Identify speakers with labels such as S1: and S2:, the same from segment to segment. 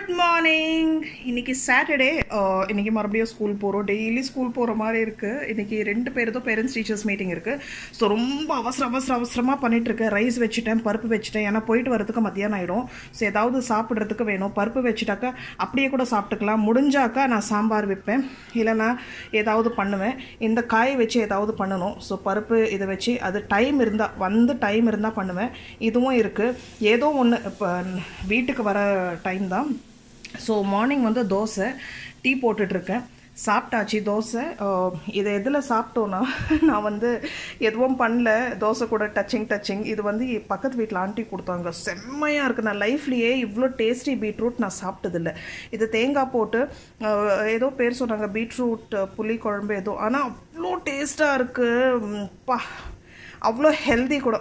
S1: Good morning. இன்னைக்கு Saturday. இன்னைக்கு மறுபடியும் ஸ்கூல் போகிறோம். டெய்லி ஸ்கூல் போகிற மாதிரி இருக்குது. இன்னைக்கு 2 பேருதோ பேரண்ட்ஸ் டீச்சர்ஸ் மீட்டிங் இருக்குது. ஸோ ரொம்ப அவசரமாக பண்ணிகிட்ருக்கேன். ரைஸ் வச்சுட்டேன், பருப்பு வச்சுட்டேன். ஏன்னா போயிட்டு வரதுக்கு மத்தியானம் ஆகிடும். ஸோ ஏதாவது சாப்பிட்றதுக்கு வேணும். பருப்பு வச்சுட்டாக்கா அப்படியே கூட சாப்பிட்டுக்கலாம். முடிஞ்சாக்கா நான் சாம்பார் வைப்பேன், இல்லைனா ஏதாவது பண்ணுவேன். இந்த காய் வச்சு ஏதாவது பண்ணணும். ஸோ பருப்பு இதை வச்சு அது டைம் இருந்தால் பண்ணுவேன். இதுவும் இருக்குது. ஏதோ ஒன்று இப்போ வீட்டுக்கு வர டைம் தான். ஸோ மார்னிங் வந்து தோசை டீ போட்டுட்ருக்கேன். சாப்பிட்டாச்சு தோசை. இதை எதில் சாப்பிட்டோன்னா நான் வந்து எதுவும் பண்ணல. தோசை கூட டச்சிங். இது வந்து பக்கத்து வீட்டில் ஆண்டி கொடுத்தாங்க. செம்மையாக இருக்குது. நான் லைஃப்லேயே இவ்வளோ டேஸ்டி பீட்ரூட் நான் சாப்பிட்டதில்லை. இது தேங்காய் போட்டு ஏதோ பேர் சொன்னாங்க, பீட்ரூட் புளி குழம்பு ஏதோ. ஆனால் அவ்வளோ டேஸ்ட்டாக இருக்குது. அவ்வளோ ஹெல்தி கூட.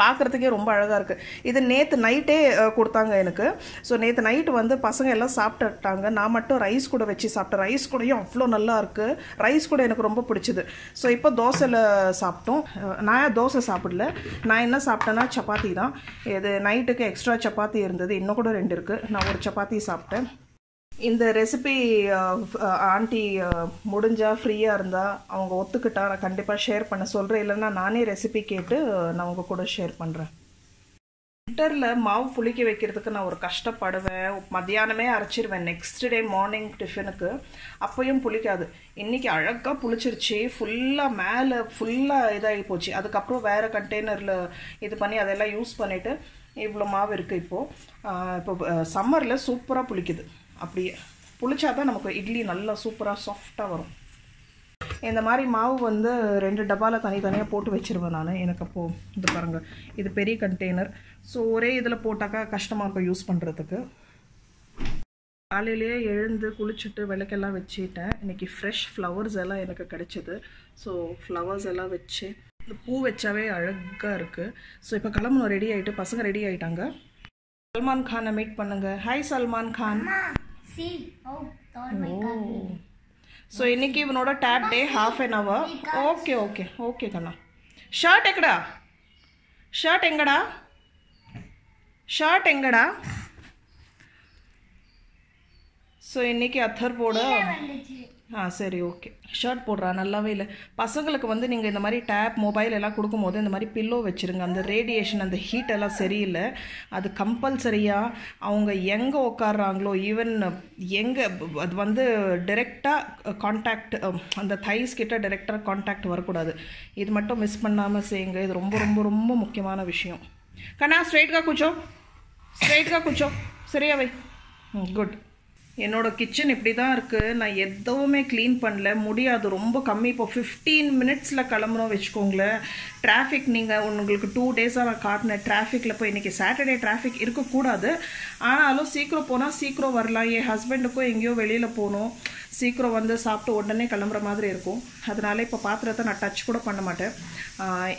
S1: பார்க்குறதுக்கே ரொம்ப அழகாக இருக்குது. இது நேற்று நைட்டே கொடுத்தாங்க எனக்கு. ஸோ நேற்று நைட்டு வந்து பசங்க எல்லாம் சாப்பிட்டுட்டாங்க. நான் மட்டும் ரைஸ் கூட வச்சு சாப்பிட்டேன். ரைஸ் கூடயும் அவ்வளோ நல்லா இருக்குது. ரைஸ் கூட எனக்கு ரொம்ப பிடிச்சிது. ஸோ இப்போ தோசையில் சாப்பிட்டோம். நான் தோசை சாப்பிடல. நான் என்ன சாப்பிட்டேன்னா சப்பாத்தி தான். இது நைட்டுக்கு எக்ஸ்ட்ரா சப்பாத்தி இருந்தது. இன்னும் கூட 2 இருக்குது. நான் ஒரு சப்பாத்தி சாப்பிட்டேன். இந்த ரெசிபி ஆண்டி முடிஞ்சால் ஃப்ரீயாக இருந்தால் அவங்க ஒத்துக்கிட்டா நான் கண்டிப்பாக ஷேர் பண்ண சொல்கிறேன். இல்லைன்னா நானே ரெசிபி கேட்டு நான் உங்கள் கூட ஷேர் பண்ணுறேன். வின்டரில் மாவு புளிக்க வைக்கிறதுக்கு நான் ஒரு கஷ்டப்படுவேன். மத்தியானமே அரைச்சிடுவேன் நெக்ஸ்ட் டே மார்னிங் டிஃபனுக்கு. அப்போயும் புளிக்காது. இன்றைக்கி அழகாக புளிச்சிருச்சு. ஃபுல்லாக இதாகி போச்சு. அதுக்கப்புறம் வேறு கண்டெய்னரில் இது பண்ணி அதெல்லாம் யூஸ் பண்ணிவிட்டு இவ்வளோ மாவு இருக்குது. இப்போ சம்மரில் சூப்பராக புளிக்குது. அப்படியே புளிச்சா தான் நமக்கு இட்லி நல்லா சூப்பராக சாஃப்டாக வரும். இந்த மாதிரி மாவு வந்து 2 டப்பாவில் தனித்தனியாக போட்டு வச்சுருவேன் நான். எனக்கு அப்போது இது பாருங்கள், இது பெரிய கண்டெய்னர். ஸோ ஒரே இதில் போட்டாக்கா கஷ்டமாக இருக்கும் யூஸ் பண்ணுறதுக்கு. காலையிலேயே எழுந்து குளிச்சுட்டு விளக்கெல்லாம் வச்சுட்டேன். இன்றைக்கி ஃப்ரெஷ் ஃப்ளவர்ஸ் எல்லாம் எனக்கு கிடைச்சிது. ஸோ ஃப்ளவர்ஸ் எல்லாம் வச்சு இந்த பூ வச்சாவே அழகாக இருக்குது. ஸோ இப்போ கிளம்பணும். ரெடி ஆகிட்டு பசங்க ரெடி ஆகிட்டாங்க. சல்மான் கானை மீட் பண்ணுங்க. ஹாய் சல்மான் கான். ஸோ இன்னைக்கு இவனோட டேப் டே, ½ an hour. ஓகே கண்ணா. ஷர்ட் எங்கடா? ஸோ இன்னைக்கு அத்தர் போட சரி ஓகே. ஷர்ட் போடுறா நல்லாவே இல்லை. பசங்களுக்கு வந்து நீங்கள் இந்த மாதிரி டேப் மொபைல் எல்லாம் கொடுக்கும்போது இந்த மாதிரி பில்லோ வச்சுருங்க. அந்த ரேடியேஷன் அந்த ஹீட் எல்லாம் சரியில்லை. அது கம்பல்சரியாக அவங்க எங்கே உட்காடுறாங்களோ, ஈவன் எங்கே அது வந்து டைரெக்டாக கான்டாக்ட், அந்த தைஸ் கிட்ட டைரெக்டாக கான்டாக்ட் வரக்கூடாது. இது மட்டும் மிஸ் பண்ணாமல் செய்யுங்க. இது ரொம்ப ரொம்ப ரொம்ப முக்கியமான விஷயம். கண்ணா ஸ்ட்ரைட்காக கூச்சோ சரியாவை. குட். என்னோடய கிச்சன் இப்படி தான் இருக்குது. நான் எதுவுமே க்ளீன் பண்ணல, முடியாது, ரொம்ப கம்மி. இப்போ 15 மினிட்ஸில் கிளம்புறோம் வச்சுக்கோங்களேன். டிராஃபிக் நீங்கள் உங்களுக்கு 2 டேஸாக நான் காட்டினேன். டிராஃபிக்கில் இப்போ இன்றைக்கி சாட்டர்டே டிராஃபிக் இருக்கக்கூடாது. ஆனாலும் சீக்கிரம் போனால் சீக்கிரம் வரலாம். என் ஹஸ்பண்டுக்கும் எங்கேயோ வெளியில் போகணும். சீக்கிரம் வந்து சாப்பிட்டு உடனே கிளம்புற மாதிரி இருக்கும். அதனால இப்போ பாத்திரத்தை நான் டச் கூட பண்ண மாட்டேன்.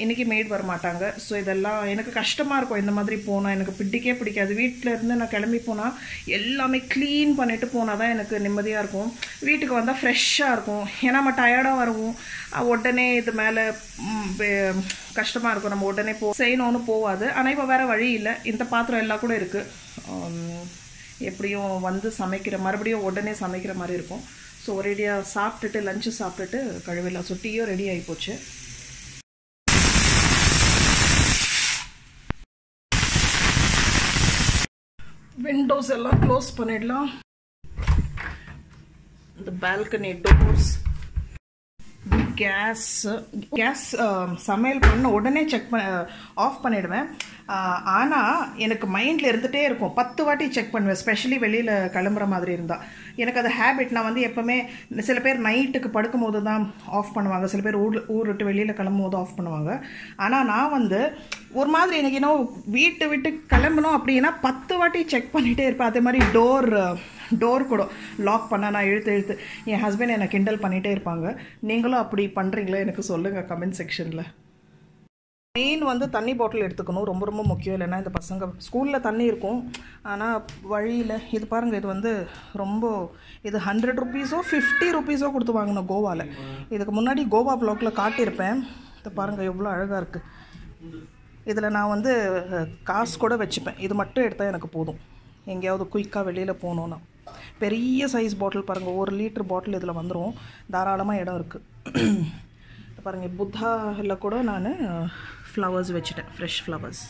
S1: இன்றைக்கி மெய்ட் வர மாட்டாங்க. ஸோ இதெல்லாம் எனக்கு கஷ்டமாக இருக்கும். இந்த மாதிரி போனால் எனக்கு பிடிக்காது. வீட்டில் இருந்து நான் கிளம்பி போனால் எல்லாமே க்ளீன் பண்ணிவிட்டு போனால் தான் எனக்கு நிம்மதியாக இருக்கும். வீட்டுக்கு வந்தால் ஃப்ரெஷ்ஷாக இருக்கும். ஏன்னா நம்ம டயர்டாக வருவோம். உடனே இது மேலே கஷ்டமாக இருக்கும். நம்ம உடனே செய்யணும்னு போகாது. ஆனால் இப்போ வேறு வழி இல்லை. இந்த பாத்திரம் எல்லாம் கூட இருக்குது. எப்படியும் வந்து மறுபடியும் உடனே சமைக்கிற மாதிரி இருக்கும். ஸோ ஒரேடியாக சாப்பிட்டுட்டு லஞ்சு சாப்பிட்டுட்டு கழுவிடலாம். ஸோ டீயும் ரெடி ஆகி போச்சு. விண்டோஸ் எல்லாம் க்ளோஸ் பண்ணிடலாம். இந்த பால்கனி டோர்ஸ், கேஸ் சமையல் பண்ண உடனே ஆஃப் பண்ணிவிடுவேன். ஆனால் எனக்கு மைண்டில் இருந்துகிட்டே இருக்கும். 10 வாட்டி செக் பண்ணுவேன். ஸ்பெஷலி வெளியில் கிளம்புற மாதிரி இருந்தால் எனக்கு அது ஹேபிட். நான் வந்து எப்போவுமே, சில பேர் நைட்டுக்கு படுக்கும் போது தான் ஆஃப் பண்ணுவாங்க, சில பேர் ஊர் விட்டு வெளியில் கிளம்பும் போது ஆஃப் பண்ணுவாங்க. ஆனால் நான் வந்து ஒரு மாதிரி எனக்கு வீட்டு விட்டு கிளம்பணும் அப்படின்னா 10 வாட்டி செக் பண்ணிகிட்டே இருப்பேன். அதே மாதிரி டோர் கூட லாக் பண்ண நான் இழுத்து என் ஹஸ்பண்ட் என்னை கிண்டல் பண்ணிகிட்டே இருப்பாங்க. நீங்களும் அப்படி பண்ணுறீங்களா? எனக்கு சொல்லுங்கள் கமெண்ட் செக்ஷனில். மெயின் வந்து தண்ணி பாட்டில் எடுத்துக்கணும். ரொம்ப ரொம்ப முக்கியம். இல்லைன்னா இந்த பசங்க ஸ்கூலில் தண்ணி இருக்கும், ஆனால் வழியில் இது பாருங்கள். இது வந்து இது 100 ரூபீஸோ 50 ரூபீஸோ கொடுத்து வாங்கினோம் கோவாவில். இதுக்கு முன்னாடி கோவா வ்ளாகில் காட்டியிருப்பேன். இதை பாருங்கள் எவ்வளோ அழகாக இருக்குது. இதில் நான் வந்து காசு கூட வச்சுப்பேன். இது மட்டும் எடுத்தால் எனக்கு போதும். எங்கேயாவது குயிக்காக வெளியில் போகணுன்னா. பெரிய சைஸ் பாட்டில் பாருங்கள், 1 லிட்டர் பாட்டில் இதில் வந்துடும். தாராளமாக இடம் இருக்குது. பாருங்கள், புத்தாவில் கூட நான் ஃப்ளவர்ஸ் வச்சுட்டேன், ஃப்ரெஷ் ஃப்ளவர்ஸ்.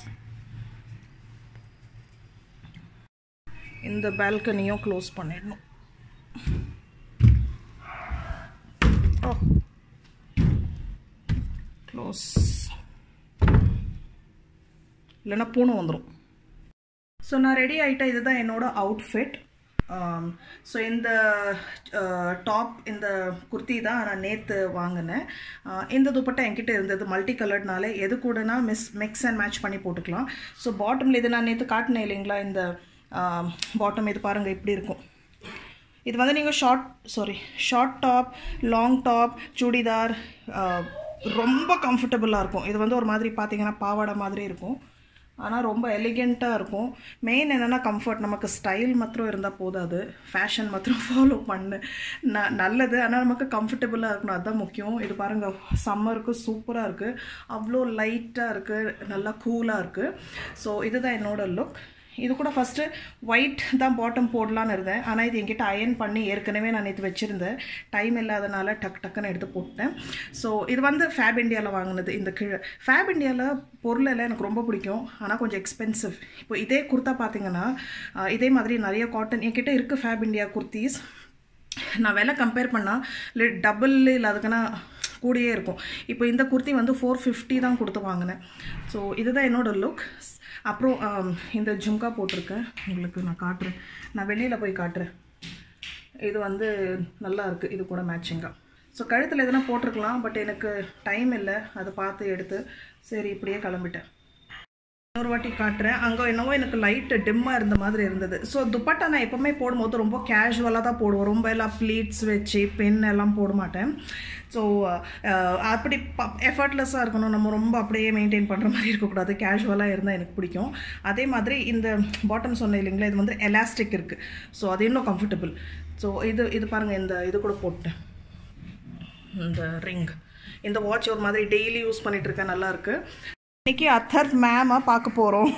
S1: இந்த பால்கனியும் க்ளோஸ் பண்ணிடணும். க்ளோஸ், இல்லைன்னா பூனை வந்துடும். ஸோ நான் ரெடி ஆகிட்டேன். இதுதான் என்னோடய அவுட்ஃபிட். ஸோ இந்த டாப், இந்த குர்த்தி தான் நான் நேற்று வாங்கினேன். இந்த துப்பட்டா என்கிட்ட இருந்தது மல்டி கலர்ட்னால எது கூடனா மிக்ஸ் அண்ட் மேட்ச் பண்ணி போட்டுக்கலாம். ஸோ பாட்டமில் இது நான் நேற்று காட்டினேன் இல்லைங்களா, இந்த பாட்டம் இது பாருங்கள் இப்படி இருக்கும். இது வந்து நீங்கள் short top, long top, churidar ரொம்ப கம்ஃபர்டபுளாக இருக்கும். இது வந்து ஒரு மாதிரி பார்த்தீங்கன்னா பாவாடை மாதிரி இருக்கும், ஆனால் ரொம்ப எலிகெண்ட்டாக இருக்கும். மெயின் என்னென்னா கம்ஃபர்ட். நமக்கு ஸ்டைல் மாத்திரம் இருந்தால் போதாது, ஃபேஷன் மாத்திரம் ஃபாலோ பண்ணு நல்லது, ஆனால் நமக்கு கம்ஃபர்டபுளாக இருக்கணும், அதுதான் முக்கியம். இது பாருங்கள், சம்மருக்கு சூப்பராக இருக்குது, அவ்வளோ லைட்டாக இருக்குது, நல்லா கூலாக இருக்குது. ஸோ இதுதான் என்னோடய லுக். இது கூட ஃபஸ்ட்டு ஒயிட் தான் பாட்டம் போடலான்னு இருந்தேன், ஆனால் இது என்கிட்ட அயன் பண்ணி ஏற்கனவே நான் இது வச்சுருந்தேன். டைம் இல்லாதனால டக்குன்னு எடுத்து போட்டேன். ஸோ இது வந்து ஃபேப் இண்டியாவில் வாங்கினது. இந்த கீழே ஃபேப் இண்டியாவில் பொருள் எல்லாம் எனக்கு ரொம்ப பிடிக்கும், ஆனால் கொஞ்சம் எக்ஸ்பென்சிவ். இப்போ இதே குர்த்தா பார்த்தீங்கன்னா இதே மாதிரி நிறைய காட்டன் என்கிட்ட இருக்குது ஃபேப் இண்டியா குர்த்திஸ். நான் விலை கம்பேர் பண்ணால் டபுள் இல்லை அதுக்குன்னா கூடயே இருக்கும். இப்போ இந்த குர்த்தி வந்து 450 தான் கொடுத்து வாங்கினேன். ஸோ இதுதான் என்னோடய லுக். அப்புறம் இந்த ஜும்கா போட்டிருக்கேன், உங்களுக்கு நான் காட்டுறேன், நான் வெளியில் போய் காட்டுறேன். இது வந்து நல்லா இருக்குது, இது கூட மேட்சிங்காக. ஸோ கழுத்தில் எதுனா போட்டிருக்கலாம், பட் எனக்கு டைம் இல்லை, அதை பார்த்து எடுத்து சரி இப்படியே கிளம்பிட்டேன். இன்னொரு வாட்டி காட்டுறேன். அங்கே என்னவோ எனக்கு லைட்டு டிம்மாக இருந்த மாதிரி இருந்தது. ஸோ துப்பட்டா நான் எப்போவுமே போடும்போது ரொம்ப கேஷுவலாக தான் போடுவோம், ரொம்ப எல்லாம் ப்ளீட்ஸ் வச்சு பென் எல்லாம் போட மாட்டேன். ஸோ அப்படி எஃபர்ட்லெஸ்ஸாக இருக்கணும், நம்ம ரொம்ப அப்படியே மெயின்டைன் பண்ணுற மாதிரி இருக்கக்கூடாது, கேஷுவலாக இருந்தால் எனக்கு பிடிக்கும். அதே மாதிரி இந்த பாட்டம் சொன்னேன் இல்லைங்களா, இது வந்து எலாஸ்டிக் இருக்குது, ஸோ அது இன்னும் கம்ஃபர்டபுள். ஸோ இது பாருங்கள், இந்த இது கூட போட்டேன், இந்த ரிங், இந்த வாட்ச் ஒரு மாதிரி டெய்லி யூஸ் பண்ணிகிட்ருக்கேன், நல்லாயிருக்கு. இன்னைக்கு அத்தர் மேமாக பார்க்க போகிறோம்.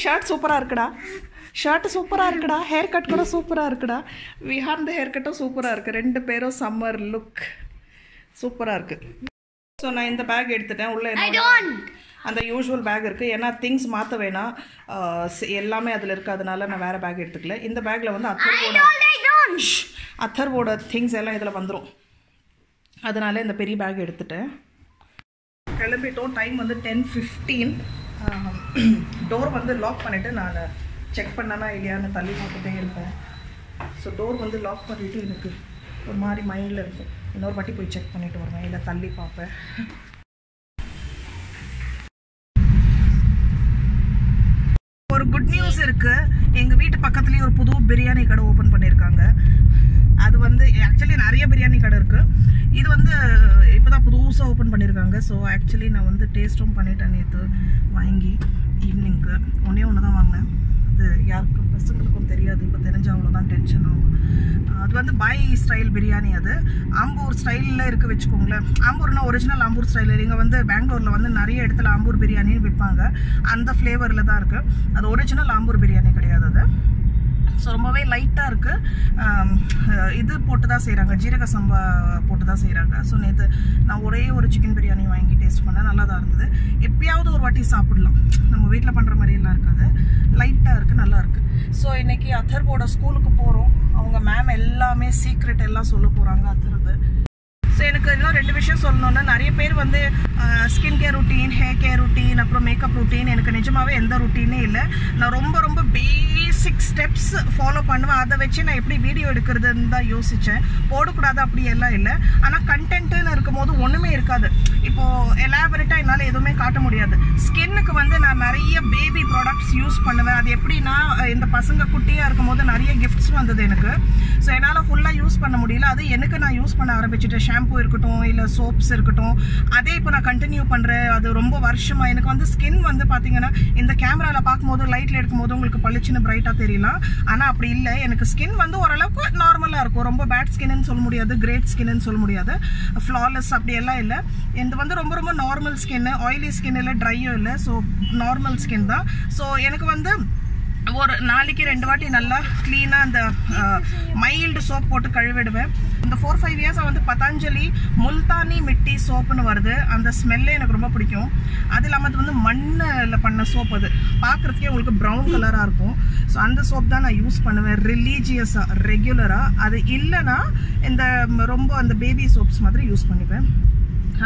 S1: ஷர்ட் சூப்பராக இருக்குடா, ஷர்ட் சூப்பராக இருக்குடா, ஹேர் கட் கூட சூப்பராக இருக்குடா, விஹான் ஹேர் கட்டும் சூப்பராக இருக்குது. 2 பேரும் சம்மர் லுக் சூப்பராக இருக்குது. ஸோ நான் இந்த பேக் எடுத்துட்டேன். உள்ளே அந்த யூஷுவல் பேக் இருக்குது, ஏன்னா திங்ஸ் மாற்ற வேணாம், எல்லாமே அதில் இருக்குது, அதனால நான் வேறு பேக் எடுத்துக்கல. இந்த பேக்கில் வந்து அத்தர்வோட திங்ஸ் எல்லாம் இதில் வந்துடும், அதனால இந்த பெரிய பேக் எடுத்துட்டேன். கிளம்பிட்டோம். டைம் வந்து 10:15. டோர் வந்து லாக் பண்ணிவிட்டு நான் செக் பண்ணனா இல்லையான்னு தள்ளி போட்டுகிட்டே இருப்பேன். ஸோ டோர் வந்து லாக் பண்ணிவிட்டு எனக்கு ஒரு மாதிரி மைண்டில் இருக்கும், இன்னொரு வாட்டி போய் செக் பண்ணிவிட்டு வருவேன், இல்லை தள்ளி பார்ப்பேன். ஒரு குட் நியூஸ் இருக்குது, எங்கள் வீட்டு பக்கத்துலேயே ஒரு புது பிரியாணி கடை ஓப்பன் பண்ணியிருக்காங்க. அது வந்து ஆக்சுவலி நிறைய பிரியாணி கடை இருக்குது, இது வந்து இப்போ தான் புதுசாக ஓப்பன் பண்ணியிருக்காங்க. ஸோ ஆக்சுவலி நான் வந்து டேஸ்ட்டும் பண்ணிட்டேன் நேற்று வாங்கி ஈவினிங்க்கு. ஒன்று தான் வாங்கினேன், அது யாருக்கும் பசங்களுக்கும் தெரியாது, இப்போ தெரிஞ்ச அவ்வளோதான் டென்ஷன் ஆகும். அது வந்து பாய் ஸ்டைல் பிரியாணி, அது ஆம்பூர் ஸ்டைலில் இருக்குது வச்சுக்கோங்களேன். ஆம்பூர்னா ஒரிஜினல் ஆம்பூர் ஸ்டைல். இங்கே வந்து பெங்களூரில் வந்து நிறைய இடத்துல ஆம்பூர் பிரியாணின்னு விற்பாங்க, அந்த ஃப்ளேவரில் தான் இருக்குது. அது ஒரிஜினல் ஆம்பூர் பிரியாணி கிடையாது அது. ஸோ ரொம்பவே லைட்டாக இருக்குது, இது போட்டு தான் செய்கிறாங்க, ஜீரக சம்பா போட்டு தான் செய்கிறாங்க. ஸோ நேற்று நான் ஒரே ஒரு சிக்கன் பிரியாணி வாங்கி டேஸ்ட் பண்ணேன், நல்லா தான் இருந்தது. எப்பயாவது ஒரு வாட்டி சாப்பிடலாம், நம்ம வீட்டில் பண்ணுற மாதிரியெல்லாம் இருக்காது, லைட்டாக இருக்குது, நல்லா இருக்குது. ஸோ இன்றைக்கி அத்தர்வோட ஸ்கூலுக்கு போகிறோம். அவங்க மேம் எல்லாமே சீக்ரெட் எல்லாம் சொல்ல போகிறாங்க அத்தர்து. ஸோ எனக்கு இன்னும் 2 விஷயம் சொல்லணுன்னா, நிறைய பேர் வந்து skin care routine, hair care routine, அப்புறம் மேக்கப் ருட்டீன், எனக்கு நிஜமாகவே எந்த ருட்டீனே இல்லை. நான் ரொம்ப பேசிக் ஸ்டெப்ஸ் ஃபாலோ பண்ணுவேன், அதை வச்சு நான் எப்படி வீடியோ எடுக்கிறதுன்னு தான் யோசித்தேன். போடக்கூடாது அப்படி எல்லாம் இல்லை, ஆனால் கண்டென்ட்டுன்னு இருக்கும் போது ஒன்றுமே இருக்காது. இப்போது எலாபரேட்டாக என்னால் எதுவுமே காட்ட முடியாது. ஸ்கின்னுக்கு வந்து நான் நிறைய பேபி ப்ராடக்ட்ஸ் யூஸ் பண்ணுவேன். அது எப்படின்னா, இந்த பசங்க குட்டியாக இருக்கும் போது நிறைய கிஃப்ட்ஸ் வந்தது எனக்கு. ஸோ என்னால் ஃபுல்லாக யூஸ் பண்ண முடியல, அது எனக்கு நான் யூஸ் பண்ண ஆரம்பிச்சுட்டேன். ஷாம்பு இருக்கட்டும், இல்லை சோப்ஸ் இருக்கட்டும், அதே இப்போ நான் கண்டினியூ பண்ணுறேன். அது ரொம்ப வருஷமாக எனக்கு வந்து ஸ்கின் வந்து பார்த்தீங்கன்னா, இந்த கேமராவில் பார்க்கும்போது லைட்டில் எடுக்கும்போது உங்களுக்கு பளிச்சுன்னு பிரைட்டாக கேட்டால் தெரியலாம். ஆனால் அப்படி இல்லை, எனக்கு ஸ்கின் வந்து ஓரளவுக்கு நார்மலாக இருக்கும். ரொம்ப பேட் ஸ்கின்னு சொல்ல முடியாது, கிரேட் ஸ்கின்னு சொல்ல முடியாது, ஃப்ளாலெஸ் அப்படியெல்லாம் இல்லை. இது வந்து ரொம்ப ரொம்ப நார்மல் ஸ்கின்னு, ஆயிலி ஸ்கின் இல்லை, ட்ரையும் இல்லை. ஸோ நார்மல் ஸ்கின் தான். ஸோ எனக்கு வந்து ஒரு நாளைக்கு 2 வாட்டி நல்லா க்ளீனாக அந்த மைல்டு சோப் போட்டு கழுவிடுவேன். இந்த 4-5 இயர்ஸாக வந்து பதஞ்சலி முல்தானி மிட்டி சோப்புன்னு வருது. அந்த ஸ்மெல்லே எனக்கு ரொம்ப பிடிக்கும். அது இல்லாமல் அது வந்து மண்ணில் பண்ண சோப், அது பார்க்குறதுக்கே உங்களுக்கு ப்ரௌன் கலராக இருக்கும். ஸோ அந்த சோப் தான் நான் யூஸ் பண்ணுவேன் ரிலீஜியஸாக, ரெகுலராக. அது இல்லைன்னா இந்த ரொம்ப அந்த பேபி சோப்ஸ் மாதிரி யூஸ் பண்ணிப்பேன்.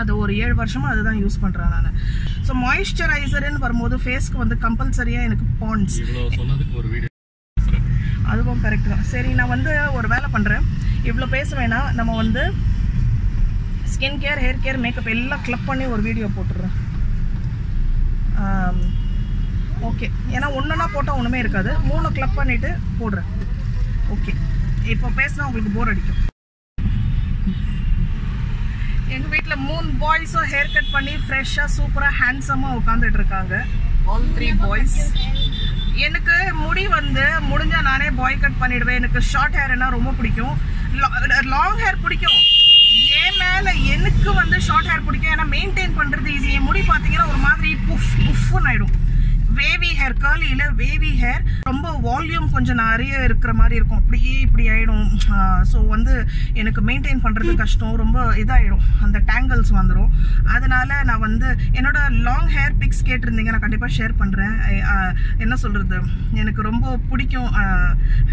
S1: அது ஒரு 7 வருஷமாக அதுதான் யூஸ் பண்ணுறேன் நான். ஸோ மாய்ஸ்சரைசர்னு வரும்போது ஃபேஸ்க்கு வந்து கம்பல்சரியாக எனக்கு பாண்ட்ஸ், அதுவும் கரெக்ட் தான். சரி, நான் வந்து ஒரு வேலை பண்ணுறேன், இவ்வளோ பேச வேணாம், நம்ம வந்து skin care, hair care, makeup எல்லாம் கிளப் பண்ணி ஒரு வீடியோ போட்டுடுறேன். ஓகே, ஏன்னா ஒன்றுனா போட்டால் ஒன்றுமே இருக்காது, 3 கிளப் பண்ணிவிட்டு போடுறேன். ஓகே, இப்போ பேசினா உங்களுக்கு போர் அடிக்கும். எங்கள் வீட்டில் 3 பாய்ஸும் ஹேர் கட் பண்ணி ஃப்ரெஷ்ஷாக சூப்பராக ஹேண்ட்ஸமாக உட்காந்துட்டு இருக்காங்க. All 3 boys. எனக்கு முடி வந்து முடிஞ்சால் நானே பாய் கட் பண்ணிடுவேன். எனக்கு ஷார்ட் ஹேர்னா ரொம்ப பிடிக்கும், லாங் ஹேர் பிடிக்கும். ஏன் மேலே எனக்கு வந்து ஷார்ட் ஹேர் பிடிக்கும், ஏன்னா மெயின்டைன் பண்ணுறது ஈஸி. என் முடி பார்த்தீங்கன்னா ஒரு மாதிரி புஃப்னு ஆகிடும். வேவி ஹேர், கர்லியில் வேவி ஹேர், ரொம்ப வால்யூம் கொஞ்சம் நிறைய இருக்கிற மாதிரி இருக்கும், அப்படியே இப்படி ஆகிடும். ஸோ வந்து எனக்கு மெயின்டைன் பண்ணுறது கஷ்டம், ரொம்ப இதாகிடும், அந்த டேங்கிள்ஸ் வந்துடும். அதனால நான் வந்து என்னோட லாங் ஹேர் பிக்ஸ் கேட்டிருந்தீங்க, நான் கண்டிப்பாக ஷேர் பண்ணுறேன். என்ன சொல்கிறது, எனக்கு ரொம்ப பிடிக்கும்,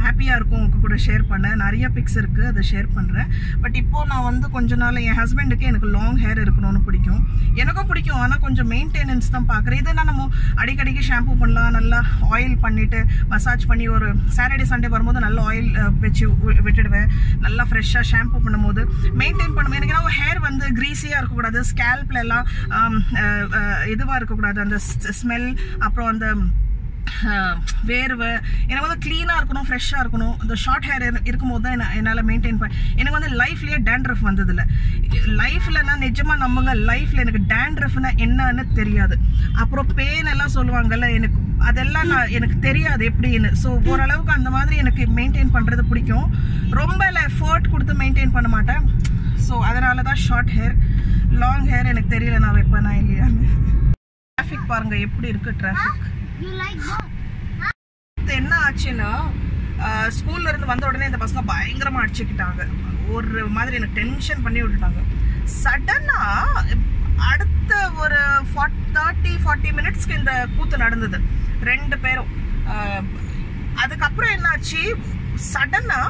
S1: ஹாப்பியாக இருக்கும் உங்கள் கூட ஷேர் பண்ண. நிறைய பிக்ஸ் இருக்குது, அதை ஷேர் பண்ணுறேன். பட் இப்போது நான் வந்து கொஞ்ச நாள் என் ஹஸ்பண்டுக்கு எனக்கு லாங் ஹேர் இருக்கணும்னு பிடிக்கும், எனக்கும் பிடிக்கும். ஆனால் கொஞ்சம் மெயின்டெனன்ஸ் தான் பார்க்குறேன். இதெல்லாம் நம்ம அடிக்கடிக்கு ஷாம்பு பண்ணலாம், நல்லா ஆயில் பண்ணிவிட்டு மசாஜ் பண்ணி, ஒரு சாட்டர்டே சண்டே வரும்போது நல்லா ஆயில் வச்சு விட்டுடுவேன். நல்லா ஃப்ரெஷ்ஷாக ஷாம்பு பண்ணும்போது மெயின்டைன் பண்ணுவேன். எனக்கு ஏன்னா ஹேர் வந்து க்ரீஸியாக இருக்கக்கூடாது, ஸ்கேல்ப்ல எல்லாம் இதுவாக இருக்கக்கூடாது, அந்த ஸ்மெல், அப்புறம் அந்த வேர்வை. எனக்கு வந்து க்ளீனாக இருக்கணும், ஃப்ரெஷ்ஷாக இருக்கணும். இந்த ஷார்ட் ஹேர் இருக்கும்போது தான் என்னால் மெயின்டைன் பண்ண. எனக்கு வந்து லைஃப்லேயே டேண்ட்ரஃப் வந்ததில்லை. லைஃப்பில் நான் நிஜமாக நம்புங்க, லைஃப்பில் எனக்கு டேண்ட்ரஃப்னா என்னன்னு தெரியாது. அப்புறம் பெயின் எல்லாம் சொல்லுவாங்கல்ல, எனக்கு அதெல்லாம் எனக்கு தெரியாது எப்படின்னு. ஸோ ஓரளவுக்கு அந்த மாதிரி எனக்கு மெயின்டைன் பண்ணுறது பிடிக்கும். ரொம்ப எஃபர்ட் கொடுத்து மெயின்டைன் பண்ண மாட்டேன். ஸோ அதனால தான் ஷார்ட் ஹேர். லாங் ஹேர் எனக்கு தெரியல நான் வைப்பேனா இல்லையான்னு. டிராஃபிக் பாருங்கள் எப்படி இருக்குது டிராஃபிக். என்ன ஆச்சுன்னா, ஸ்கூல்ல இருந்து வந்த உடனே இந்த பசங்க பயங்கரமா அடிச்சுக்கிட்டாங்க. ஒரு மாதிரி எனக்கு டென்ஷன் பண்ணி விட்டுட்டாங்க. சடனா அடுத்த ஒரு 30-40 மினிட்ஸ்க்கு இந்த கூத்து நடந்தது, 2 பேரும். அதுக்கப்புறம் என்னாச்சு, சடனா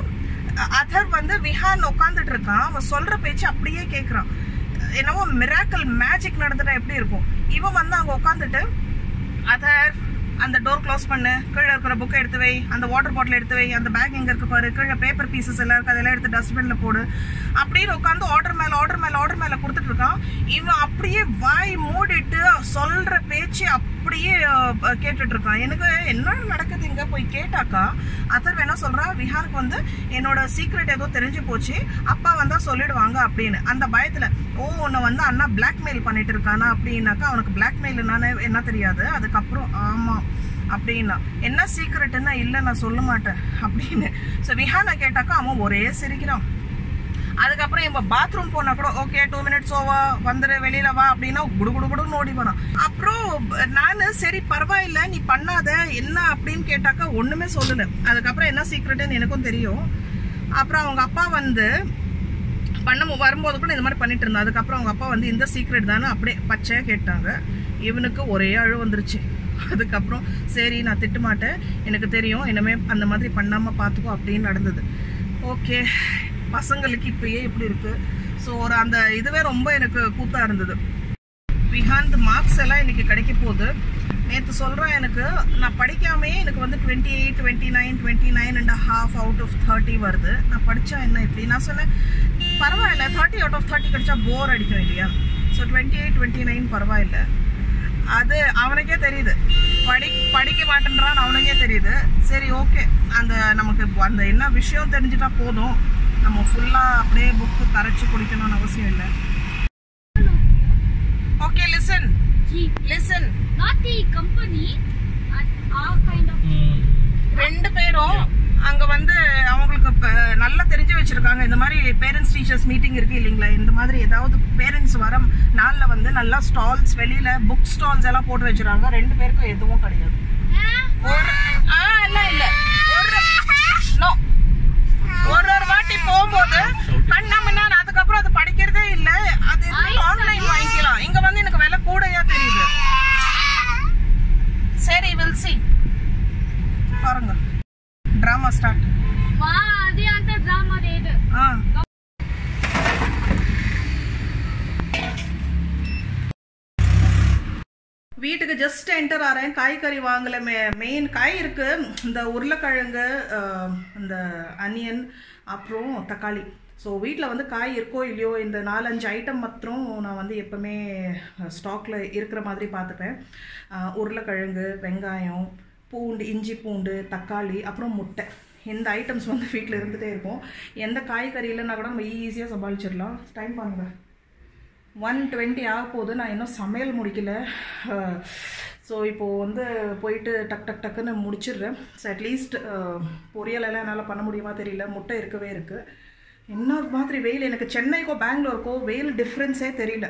S1: அதர் வந்து விஹான் உட்காந்துட்டு இருக்கான். அவன் சொல்ற பேச்சு அப்படியே கேட்குறான். என்னவோ மிராக்கல் மேஜிக் நடந்துட்டா எப்படி இருக்கும். இவன் வந்து அங்கே உட்காந்துட்டு, அதர் அந்த டோர் க்ளோஸ் பண்ணு, கீழே இருக்கிற புக்கை எடுத்து வை, அந்த வாட்டர் பாட்டில் எடுத்து வை, அந்த பேக் எங்கே இருக்கு பாரு, கீழே பேப்பர் பீசஸ் எல்லாம் இருக்குது, அதெல்லாம் எடுத்து டஸ்ட்பினில் போடு அப்படின்னு உட்காந்து ஆர்டர் மேலே கொடுத்துட்டு இருக்கான். இவன் அப்படியே வாய் மூடிட்டு சொல்கிற பேச்சு அப்படியே கேட்டுட்டு இருக்கான். எனக்கு என்ன நடக்குது இங்கே போய் கேட்டாக்கா, அதர் வேணா சொல்கிறா, விஹானுக்கு வந்து என்னோட சீக்ரெட் ஏதோ தெரிஞ்சு போச்சு, அப்பா வந்தால் சொல்லிடுவாங்க அப்படின்னு. அந்த பயத்தில், உன்னை வந்து அண்ணா பிளாக்மெயில் பண்ணிட்டு இருக்கானா அப்படின்னாக்கா, அவனுக்கு பிளாக்மெயில் என்ன தெரியாது. அதுக்கப்புறம் ஆமாம் அப்படின்னா, என்ன சீக்ரெட்டுன்னா, இல்லை நான் சொல்ல மாட்டேன் அப்படின்னு. ஸோ விஹானை கேட்டாக்கா அவன் ஒரே சிரிக்கிறான். அதுக்கப்புறம் இவன் பாத்ரூம் போனா கூட ஓகே 2 மினிட்ஸ் ஓவா வந்துரு, வெளியில வா அப்படின்னா குடுகுடுன்னு ஓடி வரான். அப்புறம் நானு சரி பரவாயில்ல நீ பண்ணாத என்ன அப்படின்னு கேட்டாக்கா ஒண்ணுமே சொல்லல. அதுக்கப்புறம் என்ன சீக்ரெட்னு எனக்கும் தெரியும். அப்புறம் அவங்க அப்பா வந்து வரும்போது கூட இந்த மாதிரி பண்ணிட்டு இருந்தா. அதுக்கப்புறம் அவங்க அப்பா வந்து இந்த சீக்ரெட் தானே அப்படியே பச்சையா கேட்டாங்க. இவனுக்கு ஒரே அழு வந்துருச்சு. அதுக்கப்புறம் சரி நான் திட்ட மாட்டேன், எனக்கு தெரியும், இனிமே அந்த மாதிரி பண்ணாம பார்த்துக்கோ அப்படின்னு நடந்தது. ஓகே, பசங்களுக்கு இப்பயே இப்படி இருக்கு. ஸோ ஒரு அந்த இதுவே ரொம்ப எனக்கு கூத்தா இருந்தது. விஹாந்த் மார்க்ஸ் எல்லாம் இன்னைக்கு கிடைக்க போகுது. நேற்று சொல்கிறேன், எனக்கு நான் படிக்காமே எனக்கு வந்து 28, 29, 29.5 out of 30 வருது. நான் படித்தா என்ன இப்படி? நான் சொன்னேன் பரவாயில்ல, 30 out of 30 கிடைச்சா போர் அடிக்கும் இல்லையா? ஸோ 28, 29 பரவாயில்ல. அது அவனுக்கே தெரியுது, படிக்க மாட்டேன்றான்னு அவனுக்கே தெரியுது. சரி ஓகே, அந்த நமக்கு அந்த என்ன விஷயம் தெரிஞ்சுட்டா போதும், நம்ம ஃபுல்லாக அப்படியே புக்கு கரைச்சி குடிக்கணும்னு அவசியம் இல்லை. Okay, listen. Listen.
S2: Not the company. Our kind of.
S1: 2 நல்லா தெரிஞ்சு வச்சுருக்காங்க. இந்த மாதிரி பேரண்ட்ஸ் டீச்சர்ஸ் மீட்டிங் இருக்குது இல்லைங்களா, இந்த மாதிரி ஏதாவது பேரண்ட்ஸ் வர நாளில் வந்து நல்லா ஸ்டால்ஸ், வெளியில் புக் ஸ்டால்ஸ் எல்லாம் போட்டு வச்சுருக்காங்க. 2 பேருக்கும் எதுவும் கிடையாது. எல்லாம் இல்லை. ஒரு வாட்டி போகும்போது கண்ணாமண்ணா, அதுக்கப்புறம் அது படிக்கிறதே இல்லை. அது ஆன்லைன் வாங்கிக்கலாம். இங்கே வந்து எனக்கு விலை கூடையா தெரியுது. சரி, வில் சி. பாருங்க, ட்ராமா ஸ்டார்ட். வீட்டுக்கு ஜஸ்ட் என்டர் ஆறேன். காய்கறி வாங்கல. மெயின் காய் இருக்கு, இந்த உருளைக்கிழங்கு, இந்த அனியன், அப்புறம் தக்காளி. ஸோ வீட்டில் வந்து காய் இருக்கோ இல்லையோ, இந்த 4-5 ஐட்டம் மாத்திரம் நான் வந்து எப்பவுமே ஸ்டாக்ல இருக்கிற மாதிரி பார்த்துப்பேன். உருளைக்கிழங்கு, வெங்காயம், பூண்டு, இஞ்சி பூண்டு, தக்காளி, அப்புறம் முட்டை. இந்த ஐட்டம்ஸ் வந்து வீட்டில் இருந்துகிட்டே இருக்கும். எந்த காய்கறி இல்லைன்னா கூட நம்ம ஈஸியாக சமாளிச்சிடலாம். டைம் பாருங்க, 1:20 ஆக போகுது. நான் இன்னும் சமையல் முடிக்கல. ஸோ இப்போது வந்து போயிட்டு டக்குன்னு முடிச்சிடுறேன். ஸோ அட்லீஸ்ட் பொரியலெல்லாம் என்னால் பண்ண முடியுமா தெரியல. முட்டை இருக்கவே இருக்குது. என்ன மாதிரி வெயில், எனக்கு சென்னைக்கோ பெங்களூருக்கோ வெயில் டிஃப்ரென்ஸே தெரியல.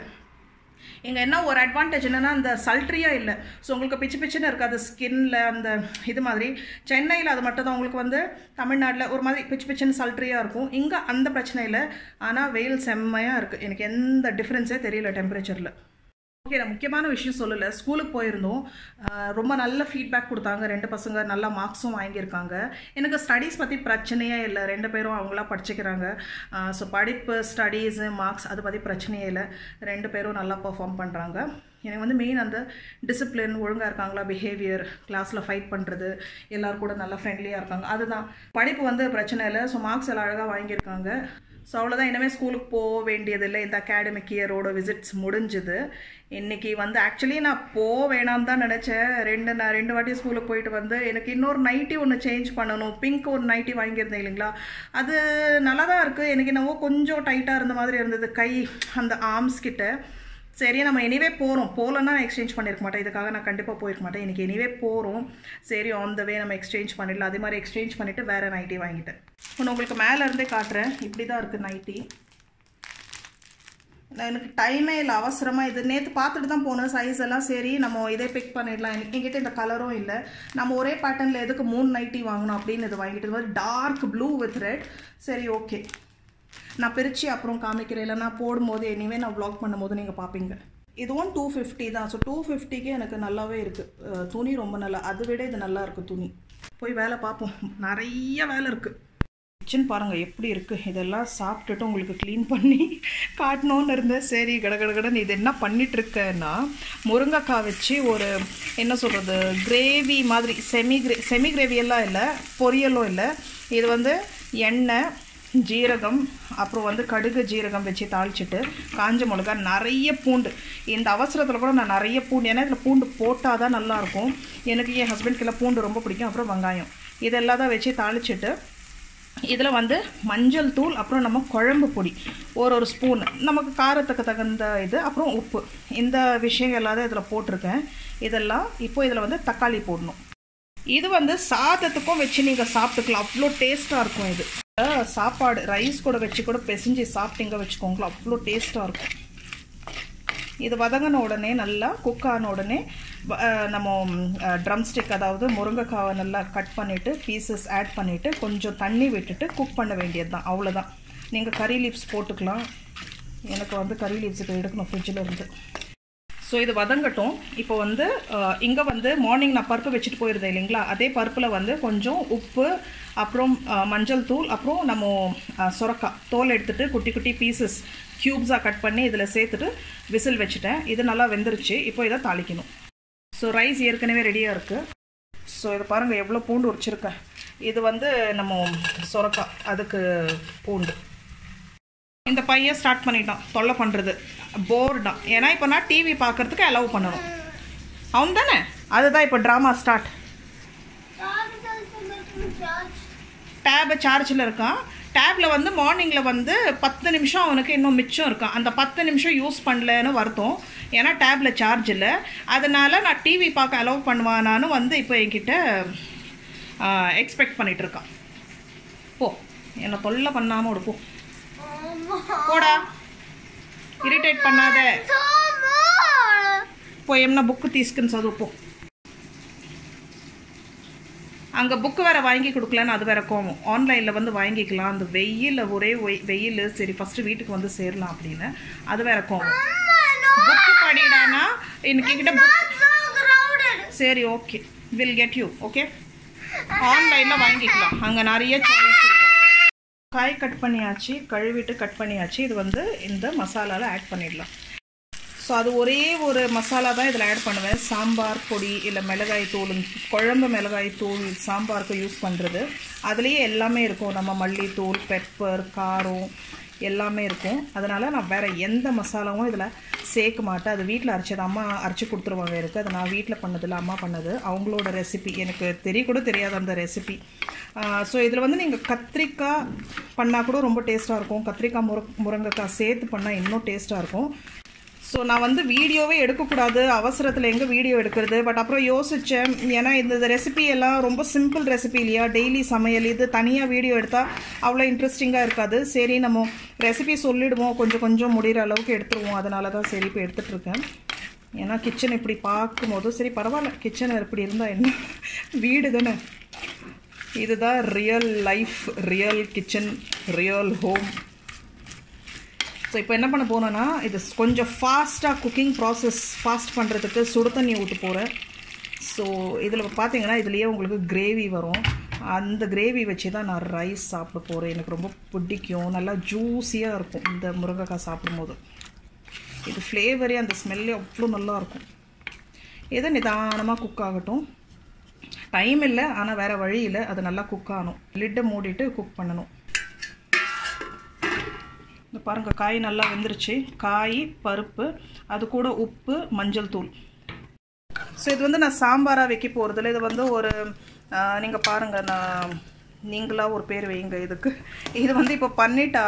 S1: இங்கே என்ன ஒரு அட்வான்டேஜ் என்னென்னா, அந்த சல்ட்ரியாக இல்லை. ஸோ உங்களுக்கு பிச்சுன்னு இருக்காது ஸ்கின்ல. அந்த இது மாதிரி சென்னையில் அது மட்டும் தான் உங்களுக்கு வந்து, தமிழ்நாட்டில் ஒரு மாதிரி பிச்சுன்னு சல்ட்ரியாக இருக்கும். இங்கே அந்த பிரச்சனை இல்லை. ஆனால் வெயில் செம்மையாக இருக்குது. எனக்கு எந்த டிஃப்ரென்ஸே தெரியல டெம்பரேச்சரில். ஓகே, நான் முக்கியமான விஷயம் சொல்லலை. ஸ்கூலுக்கு போயிருந்தோம். ரொம்ப நல்ல ஃபீட்பேக் கொடுத்தாங்க. 2 பசங்க நல்ல மார்க்ஸும் வாங்கியிருக்காங்க. எனக்கு ஸ்டடீஸ் பற்றி பிரச்சனையே இல்லை. 2 பேரும் அவங்களா படிச்சுக்கிறாங்க. ஸோ படிப்பு, ஸ்டடீஸு, மார்க்ஸ் அதை பற்றி பிரச்சனையே இல்லை. 2 பேரும் நல்லா பர்ஃபார்ம் பண்ணுறாங்க. எனக்கு வந்து மெயின் அந்த டிசிப்ளின், ஒழுங்காக இருக்காங்களா, பிஹேவியர், கிளாஸில் ஃபைட் பண்ணுறது, எல்லோரும் கூட நல்லா ஃப்ரெண்ட்லியாக இருக்காங்க. அதுதான் படிப்பு வந்து பிரச்சனை இல்லை. ஸோ மார்க்ஸ் எல்லாம் அழகாக வாங்கியிருக்காங்க. ஸோ அவ்வளோதான். இனிமேல் ஸ்கூலுக்கு போக வேண்டியதில்லை. இந்த அகாடமிக் இயரோட விசிட்ஸ் முடிஞ்சுது. இன்றைக்கி வந்து ஆக்சுவலி நான் வேணான்னு தான் நினச்சேன். 2 வாட்டி ஸ்கூலுக்கு போயிட்டு வந்து எனக்கு இன்னொரு நைட்டி ஒன்று சேஞ்ச் பண்ணணும். பிங்க் ஒரு நைட்டி வாங்கியிருந்தேன் இல்லைங்களா, அது நல்லா தான் இருக்குது. எனக்கு என்னவோ கொஞ்சம் டைட்டாக இருந்த மாதிரி இருந்தது கை, அந்த ஆர்ம்ஸ் கிட்ட. சரி, நம்ம எனிவே போகலன்னா நான் எக்ஸ்சேஞ்ச் பண்ணியிருக்க மாட்டேன். இதுக்காக நான் கண்டிப்பாக போயிருக்க மாட்டேன். இன்றைக்கி எனிவே போகிறோம். சரி, ஆன் த வே நம்ம எக்ஸ்சேஞ்ச் பண்ணிடலாம். அதே மாதிரி எக்ஸ்சேஞ்ச் பண்ணிவிட்டு வேறு நைட்டி வாங்கிட்டேன். ஒன்று உங்களுக்கு மேலே இருந்தே காட்டுறேன். இப்படி தான் இருக்குது நைட்டி. எனக்கு டைமே இல்லை, அவசரமாக. இது நேற்று பார்த்துட்டு தான் போனேன் சைஸ் எல்லாம். சரி, நம்ம இதே பிக் பண்ணிடலாம். என்கிட்ட இந்த கலரும் இல்லை. நம்ம ஒரே பேட்டர்னில் எதுக்கு 3 நைட்டி வாங்கணும் அப்படின்னு இது வாங்கிட்டு. இது வந்து டார்க் ப்ளூ வித் ரெட். சரி, ஓகே, நான் பிரித்து அப்புறம் காமிக்கிறேன். இல்லை நான் போடும்போது எனிவே நான் வ்ளாக் பண்ணும்போது நீங்கள் பார்ப்பீங்க. இதுவும் 250 தான். ஸோ 250க்கு எனக்கு நல்லாவே இருக்குது. துணி ரொம்ப நல்லா, அதை விட இது நல்லா இருக்குது துணி. போய் வேலை பார்ப்போம். நிறைய வேலை இருக்குது. கிச்சன் பாருங்கள் எப்படி இருக்குது. இதெல்லாம் சாப்பிட்டுட்டு உங்களுக்கு க்ளீன் பண்ணி காட்டணுன்னு இருந்தேன். சரி, கடகடன்னு இது என்ன பண்ணிகிட்ருக்கேன்னா, முருங்கைக்காய் வச்சு ஒரு என்ன சொல்கிறது, கிரேவி மாதிரி, செமி கிரேவியெல்லாம் இல்லை, பொரியலும் இல்லை. இது வந்து எண்ணெய், ஜீரகம், அப்புறம் வந்து கடுகு, ஜீரகம் வச்சு தாளிச்சிட்டு, காஞ்ச மிளகா, நிறைய பூண்டு. இந்த அவசரத்தில் கூட நான் நிறைய பூண்டு, ஏன்னா இதில் பூண்டு போட்டால் தான் நல்லாயிருக்கும். எனக்கு என் ஹஸ்பண்ட்க்கெல்லாம் பூண்டு ரொம்ப பிடிக்கும். அப்புறம் வெங்காயம், இதெல்லாம் தான் வச்சு தாளிச்சிட்டு, இதில் வந்து மஞ்சள் தூள், அப்புறம் நம்ம குழம்பு பொடி ஒரு ஸ்பூன், நமக்கு காரத்துக்கு தகுந்த இது, அப்புறம் உப்பு, இந்த விஷயம் எல்லாத்தையும் இதில் போட்டிருக்கேன். இதெல்லாம் இப்போ இதில் வந்து தக்காளி போடணும். இது வந்து சாதத்துக்கும் வச்சு நீங்கள் சாப்பிட்டுக்கலாம். அவ்வளோ டேஸ்ட்டாக இருக்கும். இது சாப்பாடு ரைஸ் கூட வச்சு கூட பிசைஞ்சு சாப்பிட்டீங்க வச்சுக்கோங்களேன், அவ்வளோ டேஸ்ட்டாக இருக்கும். இது வதங்கின உடனே, நல்லா குக் ஆன உடனே, நம்ம ட்ரம் ஸ்டிக், அதாவது முருங்கைக்காவை நல்லா கட் பண்ணிவிட்டு பீசஸ் ஆட் பண்ணிவிட்டு கொஞ்சம் தண்ணி விட்டுட்டு குக் பண்ண வேண்டியது தான். அவ்வளோதான். நீங்கள் கறி லீவ்ஸ் போட்டுக்கலாம். எனக்கு வந்து கறி லீவ்ஸுக்கு எடுக்கணும் ஃப்ரிட்ஜில் இருந்து. ஸோ இது வதங்கட்டும். இப்போ வந்து இங்கே வந்து மார்னிங் நான் பருப்பு வச்சுட்டு போயிருந்தேன் இல்லைங்களா, அதே பருப்பில் வந்து கொஞ்சம் உப்பு, அப்புறம் மஞ்சள் தூள், அப்புறம் நம்ம சுரக்காய் தோல் எடுத்துகிட்டு குட்டி குட்டி பீசஸ் க்யூப்ஸாக கட் பண்ணி இதில் சேர்த்துட்டு விசில் வச்சுட்டேன். இது நல்லா வெந்துருச்சு. இப்போ இதை தாளிக்கணும். ஸோ ரைஸ் ஏற்கனவே ரெடியாக இருக்குது. ஸோ இதை பாருங்கள் எவ்வளோ பூண்டு உரிச்சிருக்கேன். இது வந்து நம்ம சுரக்காய், அதுக்கு பூண்டு. இந்த பையன் ஸ்டார்ட் பண்ணிட்டான் தொல்லை பண்ணுறது, போர்டான். ஏன்னா இப்போ நான் டிவி பார்க்குறதுக்கு அலோவ் பண்ணணும், அவன் தானே. அதுதான் இப்போ ட்ராமா ஸ்டார்ட். டேபை சார்ஜில் இருக்கான். டேப்பில் வந்து மார்னிங்கில் வந்து 10 நிமிஷம் அவனுக்கு இன்னும் மிச்சம் இருக்கான். அந்த 10 நிமிஷம் யூஸ் பண்ணலன்னு வருத்தம். ஏன்னா டேப்பில் சார்ஜ் இல்லை. அதனால் நான் டிவி பார்க்க அலோவ் பண்ணுவானான்னு வந்து இப்போ என்கிட்ட எக்ஸ்பெக்ட் பண்ணிகிட்ருக்கான். ஓ என்ன தொல்லை பண்ணாமல் கொடுப்போம். போடா, இரிட்டேட் பண்ணாத. పో ఏమన్నా బుక్ తీసుకుని చదువుపో. அங்கே புக்கு வேறு வாங்கி கொடுக்கலன்னு அது வேறு கோவம். ஆன்லைனில் வந்து வாங்கிக்கலாம், அந்த வெயில் ஒரே வெயில், சரி ஃபஸ்ட்டு வீட்டுக்கு வந்து சேரலாம் அப்படின்னு அது வேறு கோவம். புக்கு படிடானா என்கிட்ட சரி okay will get you okay. ஆன்லைனில் வாங்கிக்கலாம், அங்கே நிறைய சாய்ஸ் இருக்கும். காய் கட் பண்ணியாச்சு, கழுவிட்டு கட் பண்ணியாச்சு. இது வந்து இந்த மசாலாவில் ஆட் பண்ணிடலாம். ஸோ அது ஒரே ஒரு மசாலா தான் இதில் ஆட் பண்ணுவேன். சாம்பார் பொடி இல்லை மிளகாய் தூள், குழம்பு மிளகாய் தூள் சாம்பாருக்கு யூஸ் பண்ணுறது. அதுலேயே எல்லாமே இருக்கும், நம்ம மல்லித்தூள், பெப்பர், காரம் எல்லாமே இருக்கும். அதனால் நான் வேறு எந்த மசாலாவும் இதில் சேர்க்க மாட்டேன். அது வீட்டில் அரைச்சது, அம்மா அரைச்சி கொடுத்துருவாங்க இருக்குது. அது நான் வீட்டில் பண்ணதில்லை, அம்மா பண்ணது, அவங்களோட ரெசிபி. எனக்கு கூட தெரியாது அந்த ரெசிபி. ஸோ இதில் வந்து நீங்கள் கத்திரிக்காய் பண்ணால் கூட ரொம்ப டேஸ்ட்டாக இருக்கும். கத்திரிக்காய் முருங்கைக்காய் சேர்த்து பண்ணால் இன்னும் டேஸ்ட்டாக இருக்கும். ஸோ நான் வந்து வீடியோவே எடுக்கக்கூடாது, அவசரத்தில் எங்கே வீடியோ எடுக்கிறது. பட் அப்புறம் யோசித்தேன், ஏன்னா இந்த ரெசிபி எல்லாம் ரொம்ப சிம்பிள் ரெசிபி இல்லையா, டெய்லி சமையல். இது தனியாக வீடியோ எடுத்தால் அவ்வளோ இன்ட்ரெஸ்டிங்காக இருக்காது. சரி நம்ம ரெசிபி சொல்லிவிடுவோம், கொஞ்சம் கொஞ்சம் முடிகிற அளவுக்கு எடுத்துருவோம். அதனால தான் சரி இப்போ எடுத்துகிட்ருக்கேன். ஏன்னா கிச்சன் இப்படி பார்க்கும்போது சரி பரவாயில்ல, கிச்சன் இப்படி இருந்தால் என்ன, வீடு தானே. இதுதான் real life, real kitchen, real home. So இப்போ என்ன பண்ண போனோன்னா, இது கொஞ்சம் ஃபாஸ்ட்டாக குக்கிங் ப்ராசஸ் ஃபாஸ்ட் பண்ணுறதுக்கு சுடு தண்ணி ஊற்ற போகிறேன். ஸோ இதில் பார்த்தீங்கன்னா இதுலேயே உங்களுக்கு கிரேவி வரும். அந்த கிரேவி வச்சு தான் நான் ரைஸ் சாப்பிட போகிறேன். எனக்கு ரொம்ப பிடிக்கும், நல்லா ஜூஸியாக இருக்கும் இந்த முருங்கைக்காய் சாப்பிடும்போது. இது ஃப்ளேவரே, அந்த ஸ்மெல்லே அவ்வளோ நல்லாயிருக்கும். எதை நிதானமாக குக் ஆகட்டும். டைம் இல்லை, ஆனால் வேறு வழி இல்லை, அது நல்லா குக் ஆகணும். லிட்டை மூடிட்டு குக் பண்ணணும். இந்த பாருங்கள், காய் நல்லா வெந்துருச்சு. காய், பருப்பு, அது கூட உப்பு, மஞ்சள் தூள். ஸோ இது வந்து நான் சாம்பாராக வைக்க போகிறதில்ல. இது வந்து ஒரு நீங்கள் பாருங்கள், நீங்களாக ஒரு பேர் வைங்க இதுக்கு. இது வந்து இப்போ பண்ணிட்டா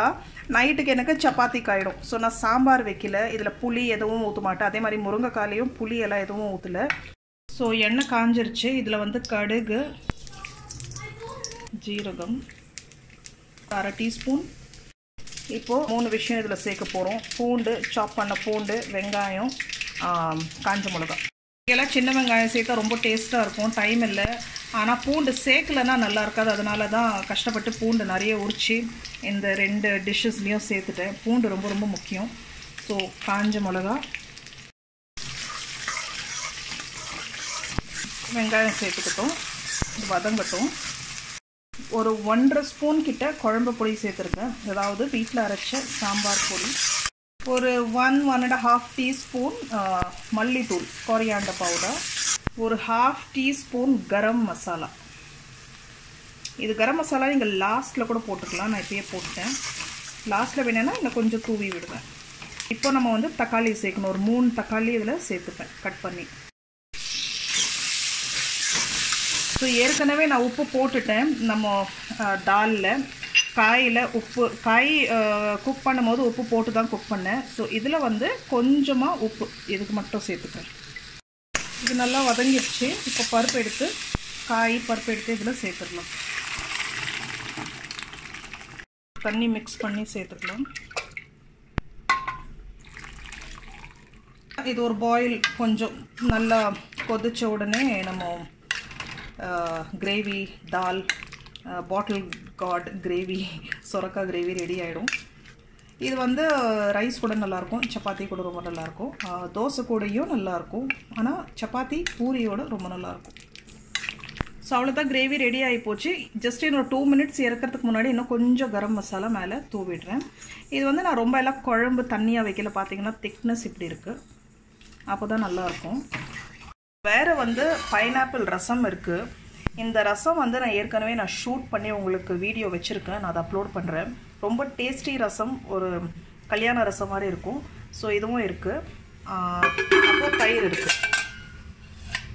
S1: நைட்டுக்கு எனக்கு சப்பாத்திக்கு ஆகிடும். ஸோ நான் சாம்பார் வைக்கல, இதில் புளி எதுவும் ஊற்ற மாட்டேன். அதே மாதிரி முருங்கைக்காலையும் புளி எல்லாம் எதுவும் ஊற்றலை. ஸோ எண்ணெய் காஞ்சிருச்சு. இதில் வந்து கடுகு, ஜீரகம், 1/2 டீஸ்பூன். இப்போது 3 விஷயம் இதில் சேர்க்க போகிறோம். பூண்டு, சாப் பண்ண பூண்டு, வெங்காயம், காஞ்ச மிளகா. இதெல்லாம் சின்ன வெங்காயம் சேர்த்தா ரொம்ப டேஸ்ட்டாக இருக்கும். டைம் இல்லை, ஆனால் பூண்டு சேர்க்கலைன்னா நல்லா இருக்காது. அதனால தான் கஷ்டப்பட்டு பூண்டு நிறைய உரித்து இந்த 2 டிஷ்ஷஸ்லேயும் சேர்த்துட்டேன். பூண்டு ரொம்ப ரொம்ப முக்கியம். ஸோ காஞ்ச மிளகா, வெங்காயம் சேர்த்துக்கிட்டோம், இது வதங்கட்டும். ஒரு 1.5 ஸ்பூன் கிட்ட குழம்பு பொடி சேர்த்துருக்கேன், அதாவது வீட்டில் அரைச்ச சாம்பார் பொடி. ஒரு 1.5 டீஸ்பூன் மல்லித்தூள், கொரியாண்டர் பவுடர். ஒரு 1/2 டீஸ்பூன் கரம் மசாலா. இது கரம் மசாலா நீங்கள் லாஸ்ட்டில் கூட போட்டுக்கலாம், நான் இப்போயே போட்டேன். லாஸ்ட்டில் வேணுன்னா இன்னும் கொஞ்சம் தூவி விடுவேன். இப்போ நம்ம வந்து தக்காளி சேர்க்கணும். ஒரு 3 தக்காளி இதில் சேர்த்துப்பேன் கட் பண்ணி. ஸோ ஏற்கனவே நான் உப்பு போட்டுட்டேன் நம்ம தாலில். காயில் உப்பு, காய் குக் பண்ணும்போது உப்பு போட்டு தான் குக் பண்ணேன். ஸோ இதில் வந்து கொஞ்சமாக உப்பு இதுக்கு மட்டும் சேர்த்துக்கிறேன். இது நல்லா வதங்கிடுச்சு. இப்போ பருப்பு எடுத்து இதில் சேர்த்துடலாம். தண்ணி மிக்ஸ் பண்ணி சேர்த்துக்கலாம். இது ஒரு பாயில் கொஞ்சம் நல்லா கொதிச்ச உடனே நம்ம கிரேவி, தால், பாட்டில் காட் கிரேவி, சொரக்காய் கிரேவி ரெடி ஆகிடும். இது வந்து ரைஸ் கூட நல்லாயிருக்கும், சப்பாத்தி கூட ரொம்ப நல்லாயிருக்கும், தோசை கூடையும் நல்லாயிருக்கும், ஆனால் சப்பாத்தி பூரியோடு ரொம்ப நல்லாயிருக்கும். ஸோ அவ்வளோதான், கிரேவி ரெடி ஆகி போச்சு. ஜஸ்ட் இன்னொரு 2 மினிட்ஸ் இறக்கிறதுக்கு முன்னாடி இன்னும் கொஞ்சம் கரம் மசாலா மேலே தூவிடுறேன். இது வந்து நான் ரொம்ப எல்லாம் குழம்பு தண்ணியாக வைக்கல, பார்த்தீங்கன்னா திக்னஸ் இப்படி இருக்குது, அப்போ தான் நல்லாயிருக்கும். வேறு வந்து பைனாப்பிள் ரசம் இருக்குது. இந்த ரசம் வந்து நான் ஏற்கனவே ஷூட் பண்ணி உங்களுக்கு வீடியோ வச்சுருக்கேன், நான் அதை அப்லோட் பண்ணுறேன். ரொம்ப டேஸ்டி ரசம், ஒரு கல்யாண ரசம் மாதிரி இருக்கும். ஸோ இதுவும் இருக்குது. அப்போ தயிர் இருக்குது.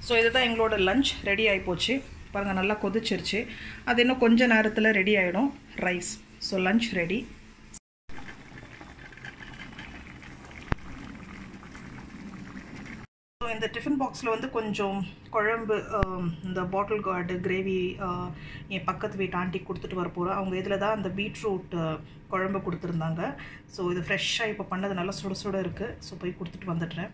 S1: ஸோ இதுதான் எங்களோட லஞ்ச் ரெடி ஆகி போச்சு. பாருங்கள், நல்லா கொதிச்சிருச்சு. அது இன்னும் கொஞ்சம் நேரத்தில் ரெடி ஆகிடும் rice. So lunch ready. So இந்த டிஃபன் பாக்ஸில் வந்து கொஞ்சம் குழம்பு, இந்த பாட்டில் கார்டு கிரேவி என் பக்கத்து வீட்டு ஆண்டி கொடுத்துட்டு வர போகிறேன். அவங்க இதில் தான் அந்த பீட்ரூட் குழம்பு கொடுத்துருந்தாங்க. ஸோ இது ஃப்ரெஷ்ஷாக இப்போ பண்ணது நல்லா சுட சுட இருக்குது. ஸோ போய் கொடுத்துட்டு வந்துடுறேன்.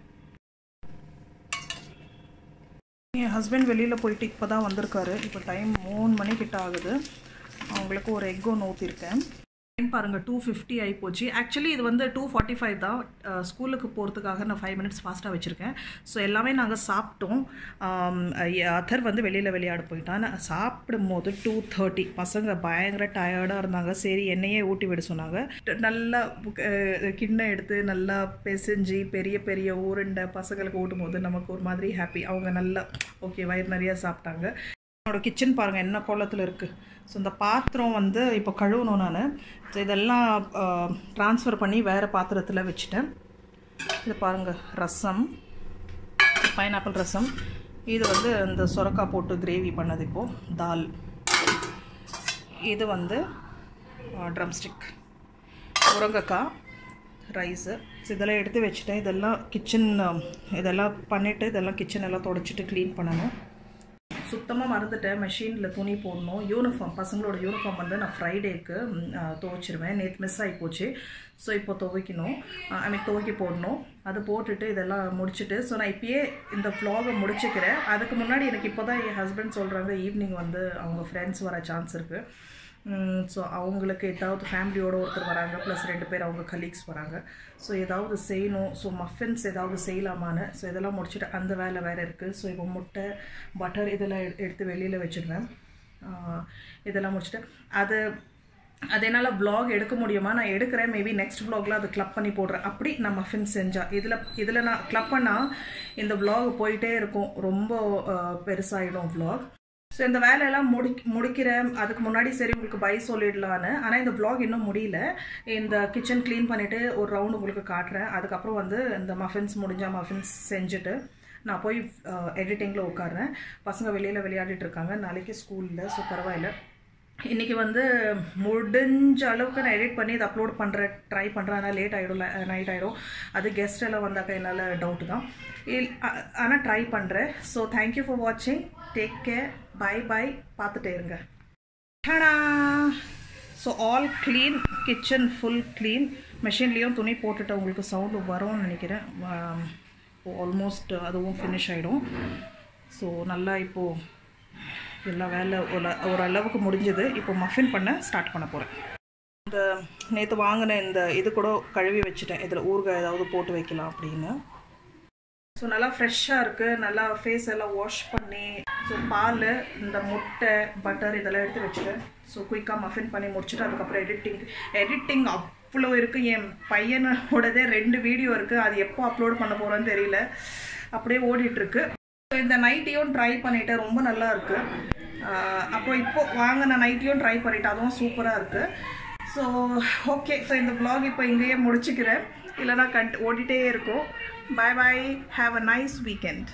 S1: என் ஹஸ்பண்ட் வெளியில் போயிட்டு இப்போ தான் வந்திருக்காரு. இப்போ டைம் 3 மணிக்கிட்ட ஆகுது. அவங்களுக்கு ஒரு எக் ஒன்று ஊற்றிருக்கேன். டைம் பாருங்கள் 2:50 ஆகிப்போச்சு. ஆக்சுவலி இது வந்து 2:45 தான். ஸ்கூலுக்கு போகிறதுக்காக நான் 5 மினிட்ஸ் ஃபாஸ்ட்டாக வச்சுருக்கேன். ஸோ எல்லாமே நாங்கள் சாப்பிட்டோம். அதர் வந்து வெளியில் விளையாட போயிட்டான். சாப்பிடும் போது 2:30. பசங்க பயங்கர டயர்டாக இருந்தாங்க. சரி என்னையே ஊட்டி விட சொன்னாங்க. நல்லா கிண்ணம் எடுத்து நல்லா பிசைஞ்சு பெரிய பெரிய உருண்டை பசங்களுக்கு ஊட்டும் போது நமக்கு ஒரு மாதிரி ஹாப்பி. அவங்க நல்லா ஓகே வயிறு நிறையா சாப்பிட்டாங்க. என்னோடய கிச்சன் பாருங்கள் என்ன கோலத்தில் இருக்குது. ஸோ இந்த பாத்திரம் வந்து இப்போ கழுவணும் நான். ஸோ இதெல்லாம் ட்ரான்ஸ்ஃபர் பண்ணி வேறு பாத்திரத்தில் வச்சுட்டேன். இது பாருங்கள் ரசம், பைனாப்பிள் ரசம். இது வந்து இந்த சொரக்காய் போட்டு கிரேவி பண்ணது. இப்போது தால். இது வந்து ட்ரம்ஸ்டிக், முருங்கைக்காய், ரைஸு. ஸோ இதெல்லாம் எடுத்து வச்சுட்டேன். இதெல்லாம் கிச்சன் இதெல்லாம் பண்ணிவிட்டு இதெல்லாம் கிச்சன் எல்லாம் தொடச்சிட்டு க்ளீன் பண்ணணும். சுத்தமாக மறந்துட்டேன் மெஷினில் துணி போடணும். யூனிஃபார்ம், பசங்களோட யூனிஃபார்ம் வந்து நான் ஃப்ரைடேக்கு துவைச்சிருவேன். நேற்று மிஸ் ஆகி போச்சு. ஸோ இப்போ துவைக்கணும், துவைக்க போடணும். அது போட்டுட்டு இதெல்லாம் முடிச்சுட்டு ஸோ நான் இப்போயே இந்த vlog-ஐ முடிச்சுக்கிறேன். அதுக்கு முன்னாடி எனக்கு இப்போ தான் என் ஹஸ்பண்ட் சொல்கிறாங்க ஈவினிங் வந்து அவங்க ஃப்ரெண்ட்ஸ் வர சான்ஸ் இருக்குது. ஸோ அவங்களுக்கு ஏதாவது ஃபேமிலியோடு ஒருத்தர் வராங்க, ப்ளஸ் 2 பேர் அவங்க கலீக்ஸ் வராங்க. ஸோ ஏதாவது செய்யணும். ஸோ மஃபின்ஸ் ஏதாவது செய்யலாமான்னு. ஸோ இதெல்லாம் முடிச்சுட்டு அந்த வேலை வேறு இருக்குது. ஸோ இப்போ முட்டை பட்டர் இதெல்லாம் எடுத்து வெளியில் வச்சுடுவேன். இதெல்லாம் முடிச்சுட்டு அது என்னால் vlog எடுக்க முடியுமா? நான் எடுக்கிறேன். மேபி நெக்ஸ்ட் vlogல அது கிளப் பண்ணி போடுறேன். அப்படி நான் மஃபின் செஞ்சால் இதில் நான் கிளப் பண்ணால் இந்த vlog போயிட்டே இருக்கும். ரொம்ப பெருசாகிடும் vlog. ஸோ இந்த வேலையெல்லாம் முடிக்கிறேன். அதுக்கு முன்னாடி சரி உங்களுக்கு பை சொல்லிடலான்னு. ஆனால் இந்த vlog இன்னும் முடியல. இந்த கிச்சன் க்ளீன் பண்ணிவிட்டு ஒரு ரவுண்ட் உங்களுக்கு காட்டுறேன். அதுக்கப்புறம் வந்து இந்த மஃபின்ஸ் முடிஞ்சால் மஃபின்ஸ் செஞ்சுட்டு நான் போய் எடிட்டிங்கில் உட்காடுறேன். பசங்க வெளியில் விளையாடிட்டு இருக்காங்க. நாளைக்கு ஸ்கூலில். ஸோ பரவாயில்ல. இன்றைக்கி வந்து முடிஞ்ச அளவுக்கு நான் எடிட் பண்ணி இதை அப்லோட் ட்ரை பண்ணுறேன். ஆனால் லேட் ஆகிடும், நைட் ஆகிடும். அது கெஸ்ட் எல்லாம் வந்தாக்க என்னால் டவுட்டு தான். ஆனால் ட்ரை பண்ணுறேன். ஸோ தேங்க்யூ ஃபார் வாட்சிங். Take care. பை. பார்த்துட்டே இருங்க. So all clean, kitchen full clean. மெஷின்லேயும் துணி போட்டுட்டு உங்களுக்கு சவுண்டு வரும்னு நினைக்கிறேன். ஆல்மோஸ்ட் அதுவும் ஃபினிஷ் ஆகிடும். ஸோ நல்லா இப்போது எல்லா வேலை ஓரளவுக்கு முடிஞ்சது. இப்போ மஃபின் பண்ண ஸ்டார்ட் பண்ண போகிறேன். இந்த நேற்று வாங்கின இந்த இது கூட கழுவி வச்சுட்டேன். இதில் ஊறுகாய் ஏதாவது போட்டு வைக்கலாம் அப்படின்னு. ஸோ நல்லா ஃப்ரெஷ்ஷாக இருக்குது. நல்லா ஃபேஸ் எல்லாம் வாஷ் பண்ணி ஸோ பால், இந்த முட்டை, பட்டர் இதெல்லாம் எடுத்து வச்சுட்டேன். ஸோ குயிக்காக மஃபின் பண்ணி முடிச்சுட்டு அதுக்கப்புறம் எடிட்டிங் அவ்வளோ இருக்குது. என் பையனோடதே 2 வீடியோ இருக்குது. அது எப்போ அப்லோட் பண்ண போகிறோன்னு தெரியல. அப்படியே ஓடிட்டுருக்கு. ஸோ இந்த நைட்டியும் ட்ரை பண்ணிவிட்டேன். ரொம்ப நல்லா இருக்குது. அப்புறம் இப்போது வாங்கின நைட்டியும் ட்ரை பண்ணிவிட்டேன். அதுவும் சூப்பராக இருக்குது. So okay. ஸோ இந்த vlog இப்போ இங்கேயே முடிச்சுக்கிறேன். இல்லைனா ஓடிட்டே இருக்கும். Bye. Have a nice weekend.